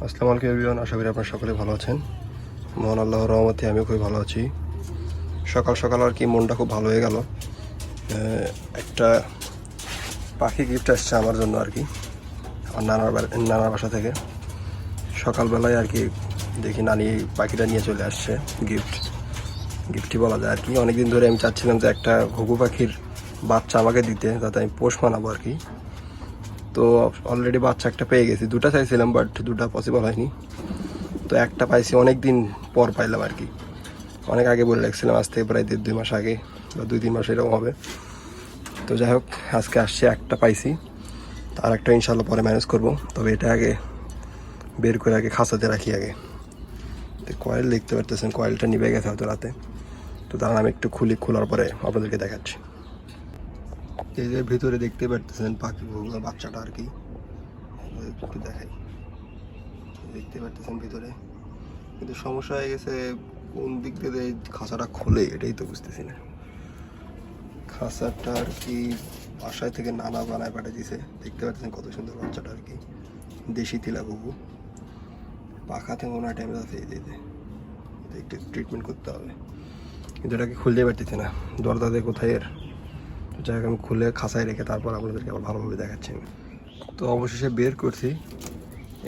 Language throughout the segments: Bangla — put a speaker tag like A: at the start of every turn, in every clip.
A: আসসালামু আলাইকুম এভরিওয়ান, আশা করি আপনারা সকলে ভালো আছেন। মহান আল্লাহর রহমতে আমি খুবই ভালো আছি। সকাল সকাল আর কি মনটা খুব ভালো হয়ে গেল। একটা পাখি গিফট আসছে আমার জন্য আর কি, আমার নানার বাসা থেকে। সকালবেলায় আর কি দেখি নানি পাখিটা নিয়ে চলে আসছে। গিফটই বলা যায় আর কি। অনেকদিন ধরে আমি চাচ্ছিলাম যে একটা ঘুঘু পাখির বাচ্চা আমাকে দিতে, যাতে আমি পোষ মানাবো আর কি। তো অলরেডি বাচ্চা একটা পেয়ে গেছি, দুটা চাইছিলাম বাট দুটা পসিবল হয়নি। তো একটা পাইছি, অনেক দিন পর পাইলাম আর কি। অনেক আগে বলে রাখছিলাম, আজ থেকে প্রায় 1.5-2 মাস আগে বা 2-3 মাস এরকম হবে। তো যাই হোক, আজকে আসছে, একটা পাইছি। আর একটা ইনশাল্লাহ পরে ম্যানেজ করব। তবে এটা আগে বের করে আগে খাঁচাতে রাখি আগে। তো কয়েল দেখতে পারতেছেন, কয়েলটা নিভে গেছে হয়তো রাতে। তো দাঁড়ান আমি একটু খোলার পরে আপনাদেরকে দেখাচ্ছি। এই যে ভিতরে দেখতে পারতেছেন পাখি বাচ্চাটা আর কি, একটু দেখাই। দেখতে পারতেছেন ভিতরে, কিন্তু সমস্যা হয়ে গেছে কোন দিক দিয়ে খাঁচাটা খোলে এটাই তো বুঝতেছি না। খাঁচাটা আর কি বাসায় থেকে নানা বানায় পাঠিয়ে দিছে। দেখতে পাচ্ছেন কত সুন্দর বাচ্চাটা আর কি, দেশি তিলা ঘুঘু। পাখাতে মনে হয় টাইমে আছে, দিতে একটু ট্রিটমেন্ট করতে হবে, কিন্তু এটাকে খুলতে পারতেছি না। দরজা দিয়ে কোথায় এর। যাই হোক, আমি খুলে খাঁচায় রেখে তারপর আপনাদেরকে আবার ভালোভাবে দেখাচ্ছি আমি। তো অবশেষে বের করছি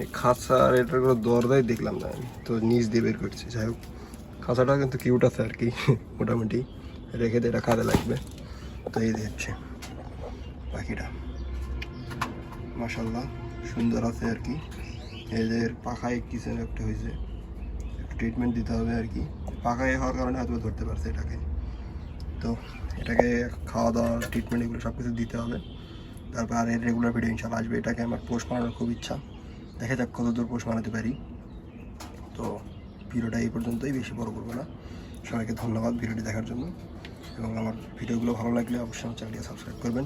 A: এই খাঁচার, এটার কোনো দরজাই দেখলাম না আমি, তো নিচ দিয়ে বের করছি। যাই হোক, খাঁচাটা কিন্তু কিউট আছে আর কি, মোটামুটি রেখে দিয়ে এটা কাজে লাগবে। তো এই হচ্ছে পাখিটা, মাশাল্লাহ সুন্দর আছে আর কি। এদের পাখায় কিছু একটা হয়েছে, একটু ট্রিটমেন্ট দিতে হবে আর কি। পাখায় হওয়ার কারণে হয়তো ধরতে পারছে এটাকে। তো এটাকে খাওয়া দাওয়া, ট্রিটমেন্ট এগুলো সব কিছু দিতে হবে। তারপর আর এর রেগুলার ভিডিও ইনশাল্লাহ আসবে। এটাকে আমার পোষ মানানোর খুব ইচ্ছা, দেখা যাক কত দূর পোষ মানাতে পারি। তো ভিডিওটা এই পর্যন্তই, বেশি বড় করবো না। সবাইকে ধন্যবাদ ভিডিওটি দেখার জন্য, এবং আমার ভিডিওগুলো ভালো লাগলে অবশ্যই আমার চ্যানেলটি সাবস্ক্রাইব করবেন।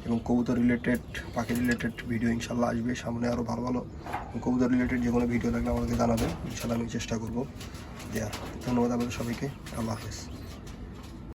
A: এবং কবুতর রিলেটেড, পাখি রিলেটেড ভিডিও ইনশাল্লাহ আসবে সামনে আরও ভালো ভালো। কবুতর রিলেটেড যে কোনো ভিডিও লাগলে আমাদেরকে জানাবেন, ইনশাল্লাহ আমি চেষ্টা করবো দেওয়ার। ধন্যবাদ আপনাদের সবাইকে, আল্লাহ হাফেজ।